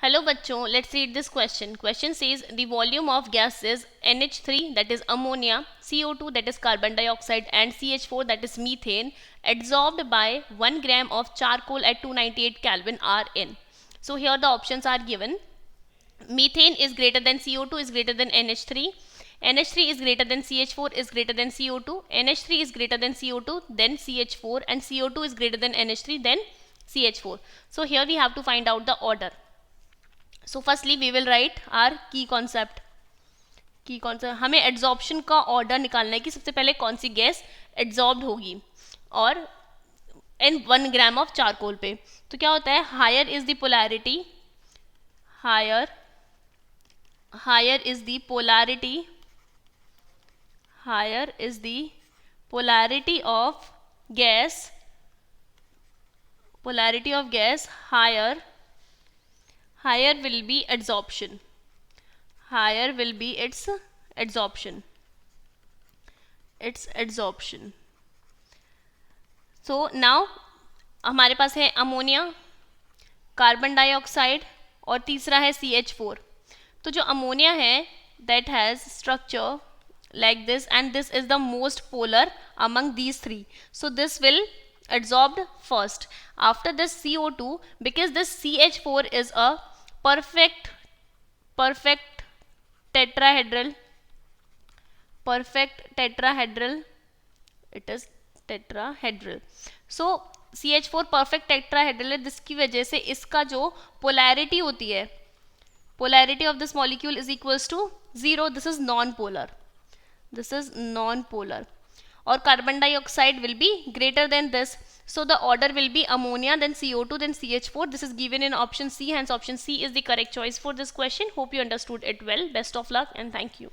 Hello बच्चों, let's read this question. Question says the volume of gas is NH3, that is ammonia, CO2, that is carbon dioxide, and CH4, that is methane, adsorbed by 1 gram of charcoal at 298 Kelvin are in. So here the options are given. Methane is greater than CO2 is greater than NH3. NH3 is greater than CH4 is greater than CO2. NH3 is greater than CO2 then CH4, and CO2 is greater than NH3 then CH4. So here we have to find out the order. So firstly we will write our key concept. हमें adsorption का order निकालना है कि सबसे पहले कौन सी gas adsorbed होगी और इन 1 ग्राम ऑफ चारकोल पे. तो क्या होता है, higher is the polarity, higher is the polarity, higher is the polarity of gas, higher will be adsorption, higher will be its adsorption. So now हमारे पास है अमोनिया, कार्बन डाइऑक्साइड और तीसरा है CH4. तो जो अमोनिया है that has structure like this and this is the most polar among these three. So this will adsorbed first. After this CO2, because this CH4 is a perfect tetrahedral, it is tetrahedral. So CH4 perfect tetrahedral है, जिसकी वजह से इसका जो polarity होती है, polarity of this molecule is equals to 0. this is non-polar. Or carbon dioxide will be greater than this. So the order will be ammonia, then CO2, then CH4. This is given in option C, hence option C is the correct choice for this question. Hope you understood it well. Best of luck and thank you.